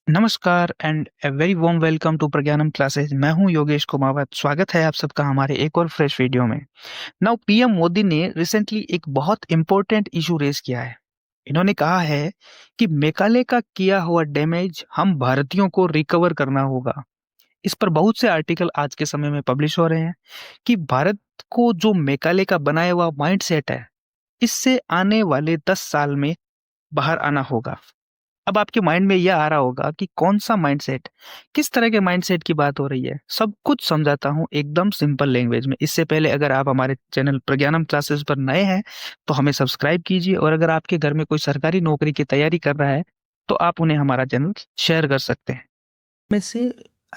नमस्कार and a very warm welcome to Pragyanam classes. मैं हूं योगेश कुमावत। स्वागत है आप सबका हमारे एक और फ्रेश वीडियो में। नाउ पीएम मोदी ने रिसेंटली एक बहुत इंपॉर्टेंट इशू रेज किया है। इन्होंने कहा है कि मेघालय का किया हुआ डैमेज हम भारतीयों को रिकवर करना होगा। इस पर बहुत से आर्टिकल आज के समय में पब्लिश हो रहे हैं कि भारत को जो मेघालय का बनाया हुआ माइंडसेट है, इससे आने वाले 10 साल में बाहर आना होगा। अब आपके माइंड में यह आ रहा होगा कि कौन सा माइंडसेट, किस तरह के माइंडसेट की बात हो रही है। सब कुछ समझाता हूँ एकदम सिंपल लैंग्वेज में। इससे पहले अगर आप हमारे चैनल प्रज्ञानम क्लासेस पर नए हैं तो हमें सब्सक्राइब कीजिए, और अगर आपके घर में कोई सरकारी नौकरी की तैयारी कर रहा है तो आप उन्हें हमारा चैनल शेयर कर सकते हैं। में से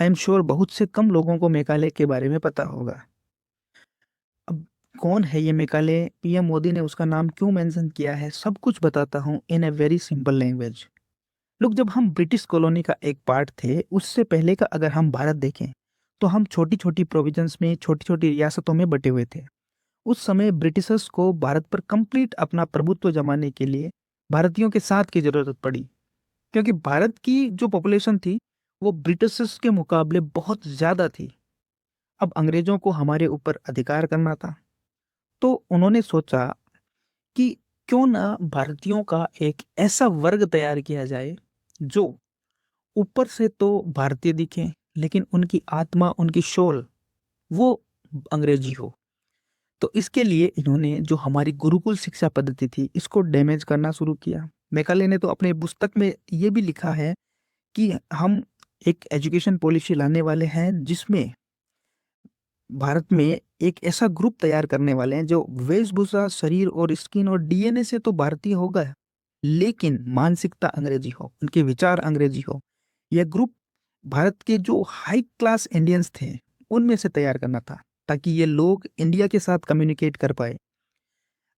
आई एम श्योर बहुत से कम लोगों को मेघालय के बारे में पता होगा। अब कौन है ये मेघालय, पीएम मोदी ने उसका नाम क्यों मेंशन किया है, सब कुछ बताता हूँ इन ए वेरी सिंपल लैंग्वेज। लोग, जब हम ब्रिटिश कॉलोनी का एक पार्ट थे, उससे पहले का अगर हम भारत देखें तो हम छोटी छोटी प्रोविजंस में, छोटी छोटी रियासतों में बटे हुए थे। उस समय ब्रिटिशर्स को भारत पर कंप्लीट अपना प्रभुत्व जमाने के लिए भारतीयों के साथ की जरूरत पड़ी, क्योंकि भारत की जो पॉपुलेशन थी वो ब्रिटिशर्स के मुकाबले बहुत ज्यादा थी। अब अंग्रेजों को हमारे ऊपर अधिकार करना था, तो उन्होंने सोचा कि क्यों ना भारतीयों का एक ऐसा वर्ग तैयार किया जाए जो ऊपर से तो भारतीय दिखे, लेकिन उनकी आत्मा, उनकी सोल वो अंग्रेजी हो। तो इसके लिए इन्होंने जो हमारी गुरुकुल शिक्षा पद्धति थी, इसको डैमेज करना शुरू किया। मैकाले ने तो अपने पुस्तक में ये भी लिखा है कि हम एक एजुकेशन पॉलिसी लाने वाले हैं जिसमें भारत में एक ऐसा ग्रुप तैयार करने वाले हैं जो वेशभूषा, शरीर और स्किन और डीएनए से तो भारतीय होगा, लेकिन मानसिकता अंग्रेजी हो, उनके विचार अंग्रेजी हो। यह ग्रुप भारत के जो हाई क्लास इंडियंस थे उनमें से तैयार करना था, ताकि ये लोग इंडिया के साथ कम्युनिकेट कर पाए।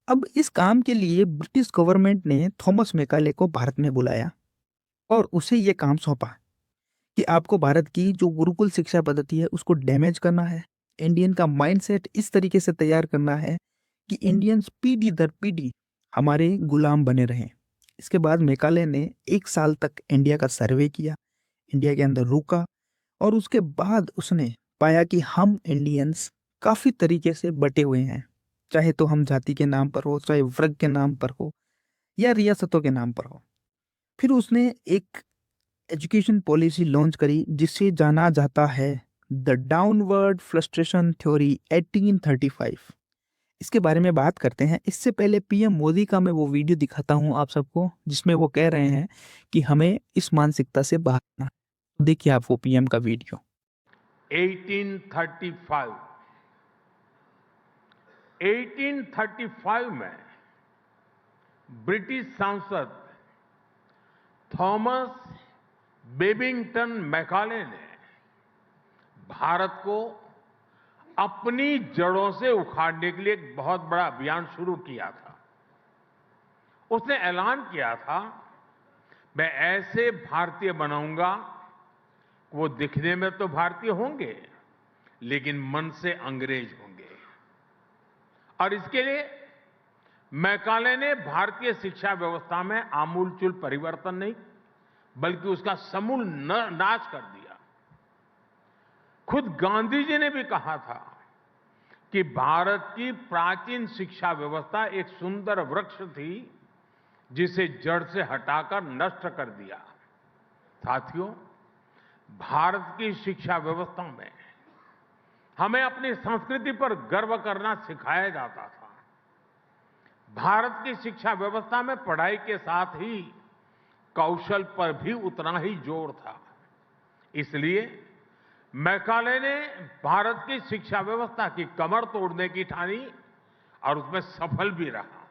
अब इस काम के लिए ब्रिटिश गवर्नमेंट ने थॉमस मैकाले को भारत में बुलाया और उसे ये काम सौंपा कि आपको भारत की जो गुरुकुल शिक्षा पद्धति है उसको डैमेज करना है। इंडियन का माइंडसेट इस तरीके से तैयार करना है कि इंडियंस पीढ़ी दर पीढ़ी हमारे गुलाम बने रहें। इसके बाद मेकाले ने 1 साल तक इंडिया का सर्वे किया, इंडिया के अंदर रुका, और उसके बाद उसने पाया कि हम इंडियंस काफी तरीके से बटे हुए हैं, चाहे तो हम जाति के नाम पर हो, चाहे वर्ग के नाम पर हो, या रियासतों के नाम पर हो। फिर उसने एक एजुकेशन पॉलिसी लॉन्च करी जिसे जाना जाता है द डाउनवर्ड फ्लस्ट्रेशन थ्योरी 1835। इसके बारे में बात करते हैं। इससे पहले पीएम मोदी का मैं वो वीडियो दिखाता हूं आप सबको जिसमें वो कह रहे हैं कि हमें इस मानसिकता से बाहर आना है। देखिए आप वो पीएम का वीडियो। 1835 1835 में ब्रिटिश सांसद थॉमस बेबिंगटन मैकाले ने भारत को अपनी जड़ों से उखाड़ने के लिए एक बहुत बड़ा अभियान शुरू किया था। उसने ऐलान किया था, मैं ऐसे भारतीय बनाऊंगा, वो दिखने में तो भारतीय होंगे लेकिन मन से अंग्रेज होंगे। और इसके लिए मैकाले ने भारतीय शिक्षा व्यवस्था में आमूलचूल परिवर्तन नहीं बल्कि उसका समूल नाश कर दिया। खुद गांधी जी ने भी कहा था कि भारत की प्राचीन शिक्षा व्यवस्था एक सुंदर वृक्ष थी जिसे जड़ से हटाकर नष्ट कर दिया। साथियों, भारत की शिक्षा व्यवस्था में हमें अपनी संस्कृति पर गर्व करना सिखाया जाता था। भारत की शिक्षा व्यवस्था में पढ़ाई के साथ ही कौशल पर भी उतना ही जोर था। इसलिए मैकाले ने भारत की शिक्षा व्यवस्था की कमर तोड़ने की ठानी और उसमें सफल भी रहा।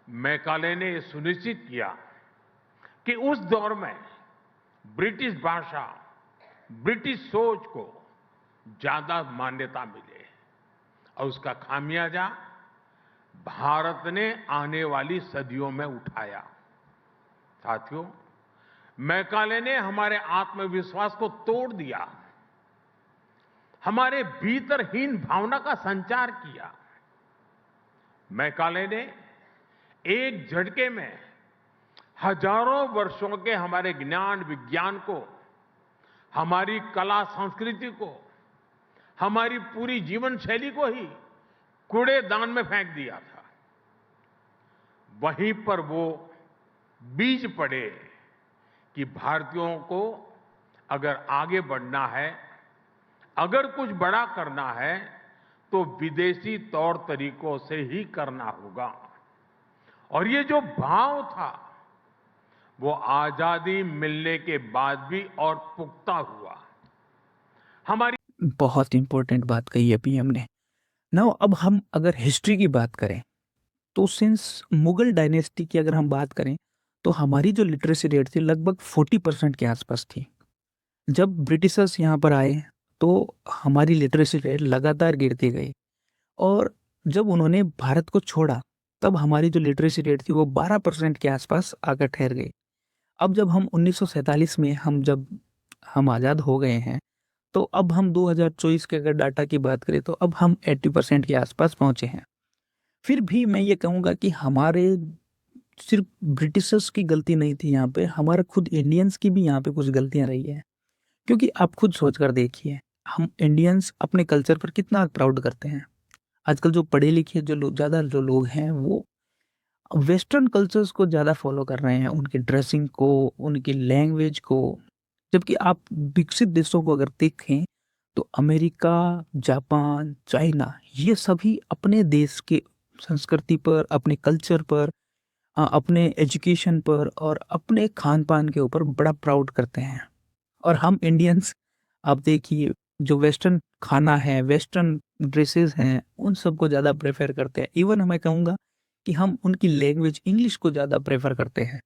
मैकाले ने यह सुनिश्चित किया कि उस दौर में ब्रिटिश भाषा, ब्रिटिश सोच को ज्यादा मान्यता मिले, और उसका खामियाजा भारत ने आने वाली सदियों में उठाया। साथियों, मैकाले ने हमारे आत्मविश्वास को तोड़ दिया, हमारे भीतर हीन भावना का संचार किया। मैकाले ने एक झटके में हजारों वर्षों के हमारे ज्ञान विज्ञान को, हमारी कला संस्कृति को, हमारी पूरी जीवन शैली को ही कूड़ेदान में फेंक दिया था। वहीं पर वो बीज पड़े कि भारतीयों को अगर आगे बढ़ना है, अगर कुछ बड़ा करना है, तो विदेशी तौर तरीकों से ही करना होगा। और ये जो भाव था, वो आजादी मिलने के बाद भी और पुख्ता हुआ। हमारी बहुत इंपॉर्टेंट बात कही है पीएम ने। नाउ अब हम अगर हिस्ट्री की बात करें तो सिंस मुगल डायनेस्टी की अगर हम बात करें तो हमारी जो लिटरेसी रेट थी लगभग 40% के आसपास थी। जब ब्रिटिशर्स यहाँ पर आए तो हमारी लिटरेसी रेट लगातार गिरती गई और जब उन्होंने भारत को छोड़ा तब हमारी जो लिटरेसी रेट थी वो 12% के आसपास आकर ठहर गई। अब जब हम 1947 में जब हम आज़ाद हो गए हैं तो अब हम 2024 के अगर डाटा की बात करें तो अब हम 80% के आसपास पहुंचे हैं। फिर भी मैं ये कहूँगा कि हमारे सिर्फ ब्रिटिशर्स की गलती नहीं थी यहाँ पे, हमारा खुद इंडियंस की भी यहाँ पे कुछ गलतियाँ रही है। क्योंकि आप खुद सोच कर देखिए, हम इंडियंस अपने कल्चर पर कितना प्राउड करते हैं। आजकल जो पढ़े लिखे ज़्यादा जो लोग हैं वो वेस्टर्न कल्चर्स को ज़्यादा फॉलो कर रहे हैं, उनकी ड्रेसिंग को, उनकी लैंग्वेज को। जबकि आप विकसित देशों को अगर देखें तो अमेरिका, जापान, चाइना ये सभी अपने देश के संस्कृति पर, अपने कल्चर पर, अपने एजुकेशन पर और अपने खान-पान के ऊपर बड़ा प्राउड करते हैं। और हम इंडियंस आप देखिए जो वेस्टर्न खाना है, वेस्टर्न ड्रेसेस हैं, उन सबको ज़्यादा प्रेफ़र करते हैं। इवन मैं कहूँगा कि हम उनकी लैंग्वेज इंग्लिश को ज़्यादा प्रेफ़र करते हैं।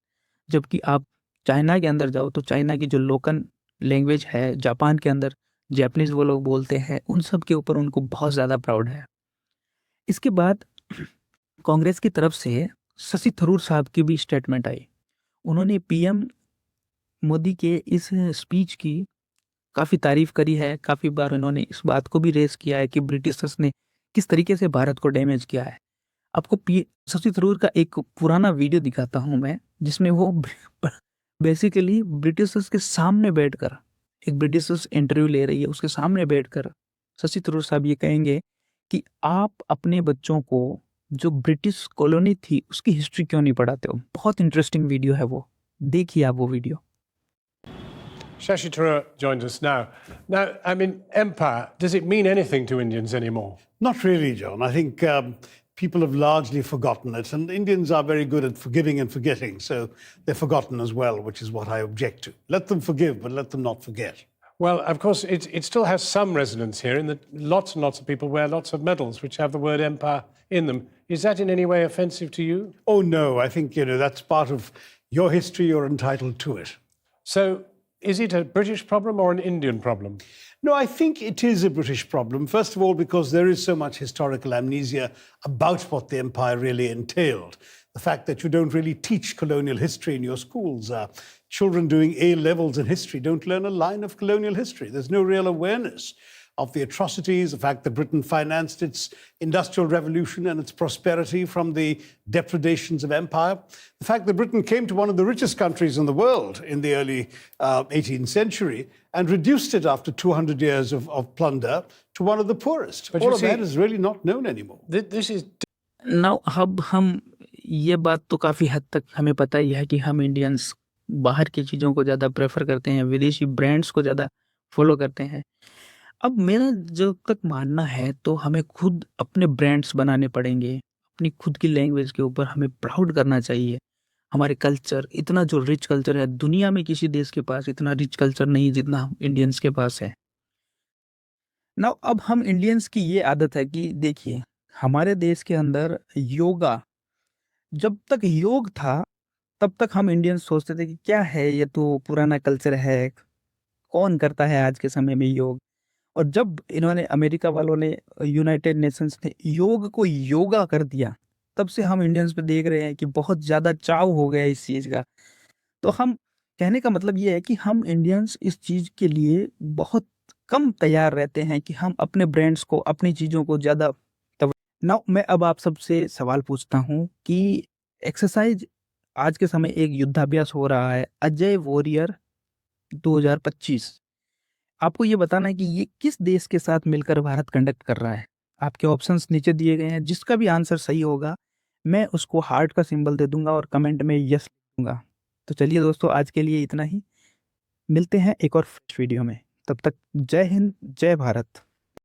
जबकि आप चाइना के अंदर जाओ तो चाइना की जो लोकल लैंग्वेज है, जापान के अंदर जैपनीज़ वो लोग बोलते हैं, उन सब के ऊपर उनको बहुत ज़्यादा प्राउड है। इसके बाद कांग्रेस की तरफ से शशि थरूर साहब की भी स्टेटमेंट आई। उन्होंने पीएम मोदी के इस स्पीच की काफ़ी तारीफ़ करी है, काफ़ी बार उन्होंने इस बात को भी रेज़ किया है कि ब्रिटिशर्स ने किस तरीके से भारत को डैमेज किया है। आपको पी शशि थरूर का एक पुराना वीडियो दिखाता हूँ मैं, जिसमें वो बेसिकली ब्रिटिशर्स के सामने बैठकर, एक ब्रिटिशर्स इंटरव्यू ले रही है, उसके सामने बैठकर शशि थरूर साहब ये कहेंगे कि आप अपने बच्चों को जो ब्रिटिश कॉलोनी थी उसकी हिस्ट्री क्यों नहीं पढ़ाते हो। बहुत इंटरेस्टिंग वीडियो है वो, देखिए आप वो video. Shashi Tharoor joins us now. Now, I mean, empire, does it mean anything to Indians anymore? Not really, John. I think people have largely forgotten it, and Indians are very good at forgiving and forgetting, so they're forgotten as well, which is what I object to. Let them forgive, but let them not forget. Well, of course, it still has some resonance here in that lots and lots of people wear lots of medals which have the word empire in them. Is that in any way offensive to you? Oh, no. I think, that's part of your history. You're entitled to it. So, is it a British problem or an Indian problem? No, I think it is a British problem. First of all, because there is so much historical amnesia about what the empire really entailed. The fact that you don't really teach colonial history in your schools. Children doing A levels in history don't learn a line of colonial history. There's no real awareness of the atrocities, the fact that Britain financed its industrial revolution and its prosperity from the depredations of empire, the fact that Britain came to one of the richest countries in the world in the early 18th century and reduced it after 200 years of plunder to one of the poorest. But all of that is really not known anymore. This is... Now, अब हम ये बात तो काफ़ी हद तक हमें पता ही है कि हम इंडियंस बाहर की चीज़ों को ज़्यादा प्रेफर करते हैं, विदेशी ब्रांड्स को ज़्यादा फॉलो करते हैं। अब मेरा जो तक मानना है तो हमें खुद अपने ब्रांड्स बनाने पड़ेंगे, अपनी खुद की लैंग्वेज के ऊपर हमें प्राउड करना चाहिए। हमारे कल्चर, इतना जो रिच कल्चर है, दुनिया में किसी देश के पास इतना रिच कल्चर नहीं जितना इंडियंस के पास है। नाउ अब हम इंडियंस की ये आदत है कि देखिए, हमारे देश के अंदर योगा, जब तक योग था तब तक हम इंडियंस सोचते थे कि क्या है ये, तो पुराना कल्चर है, कौन करता है आज के समय में योग। और जब इन्होंने अमेरिका वालों ने, यूनाइटेड नेशंस ने योग को योगा कर दिया, तब से हम इंडियंस पे देख रहे हैं कि बहुत ज़्यादा चाव हो गया इस चीज़ का। तो हम कहने का मतलब ये है कि हम इंडियंस इस चीज़ के लिए बहुत कम तैयार रहते हैं कि हम अपने ब्रांड्स को, अपनी चीज़ों को ज़्यादा नाउ मैं अब आप सबसे सवाल पूछता हूँ कि एक्सरसाइज आज के समय एक युद्धाभ्यास हो रहा है अजय वॉरियर 2025। आपको ये बताना है कि ये किस देश के साथ मिलकर भारत कंडक्ट कर रहा है। आपके ऑप्शंस नीचे दिए गए हैं, जिसका भी आंसर सही होगा मैं उसको हार्ट का सिंबल दे दूंगा और कमेंट में यस लिख दूंगा। तो चलिए दोस्तों, आज के लिए इतना ही। मिलते हैं एक और वीडियो में। तब तक जय हिंद, जय भारत।